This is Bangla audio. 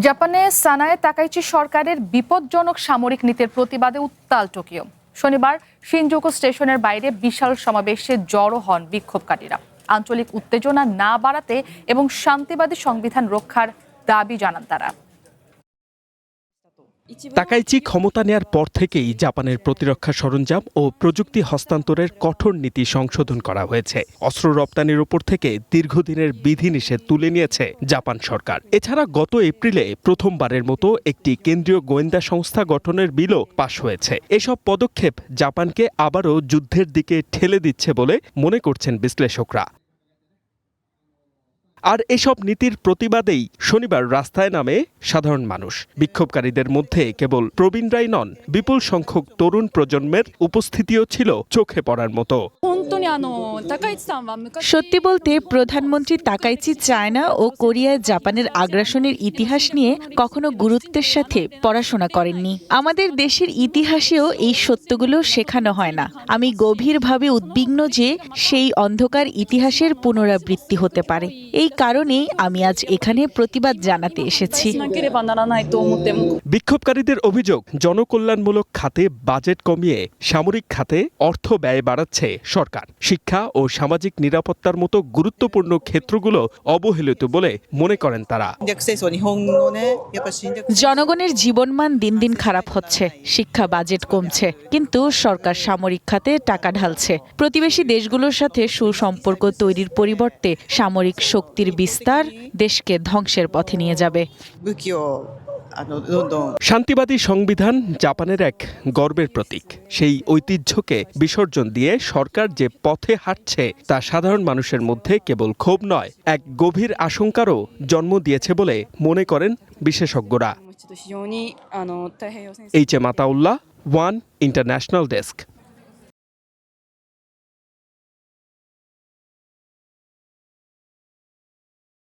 জাপানে সানায়ে তাকাইচি সরকারের বিপজ্জনক সামরিক নীতির প্রতিবাদে উত্তাল টোকিও। শনিবার শিনজুকু স্টেশনের বাইরে বিশাল সমাবেশে জড়ো হন বিক্ষোভকারীরা। আঞ্চলিক উত্তেজনা না বাড়াতে এবং শান্তিবাদী সংবিধান রক্ষার দাবি জানান তারা। তাকাইচি ক্ষমতা নেয়ার পর থেকেই জাপানের প্রতিরক্ষা সরঞ্জাম ও প্রযুক্তি হস্তান্তরের কঠোর নীতি সংশোধন করা হয়েছে। অস্ত্র রপ্তানির উপর থেকে দীর্ঘদিনের বিধিনিষেধ তুলে নিয়েছে জাপান সরকার। এছাড়া গত এপ্রিলে প্রথমবারের মতো একটি কেন্দ্রীয় গোয়েন্দা সংস্থা গঠনের বিলও পাশ হয়েছে। এসব পদক্ষেপ জাপানকে আবারও যুদ্ধের দিকে ঠেলে দিচ্ছে বলে মনে করছেন বিশ্লেষকরা। আর এসব নীতির প্রতিবাদেই শনিবার রাস্তায় নামে সাধারণ মানুষ। বিক্ষোভকারীদের মধ্যে কেবল প্রবীণরাই নন, বিপুল সংখ্যক তরুণ প্রজন্মের উপস্থিতিও ছিল চোখে পড়ার মতো। সত্যি বলতে প্রধানমন্ত্রী তাকাইচি চায়না ও কোরিয়ায় জাপানের আগ্রাসনের ইতিহাস নিয়ে কখনো গুরুত্বের সাথে পড়াশোনা করেননি। আমাদের দেশের ইতিহাসেও এই সত্যগুলো শেখানো হয় না। আমি গভীরভাবে উদ্বিগ্ন যে সেই অন্ধকার ইতিহাসের পুনরাবৃত্তি হতে পারে। এই কারণেই আমি আজ এখানে প্রতিবাদ জানাতে এসেছি। বিক্ষোভকারীদের অভিযোগ, জনকল্যাণমূলক খাতে বাজেট কমিয়ে সামরিক খাতে অর্থ ব্যয় বাড়াচ্ছে সরকার। শিক্ষা ও সামাজিক নিরাপত্তার মতো গুরুত্বপূর্ণ ক্ষেত্রগুলো অবহেলিত বলে মনে করেন তারা। জনগণের জীবনমান দিন দিন খারাপ হচ্ছে, শিক্ষা বাজেট কমছে, কিন্তু সরকার সামরিক খাতে টাকা ঢালছে। প্রতিবেশী দেশগুলোর সাথে সুসম্পর্ক তৈরির পরিবর্তে সামরিক শক্তির বিস্তার দেশকে ধ্বংসের পথে নিয়ে যাবে। শান্তিবাদী সংবিধান জাপানের এক গর্বের প্রতীক। সেই ঐতিহ্যকে বিসর্জন দিয়ে সরকার যে পথে হাঁটছে তা সাধারণ মানুষের মধ্যে কেবল ক্ষোভ নয়, এক গভীর আশঙ্কারও জন্ম দিয়েছে বলে মনে করেন বিশেষজ্ঞরা। H M Ataullah, one international desk.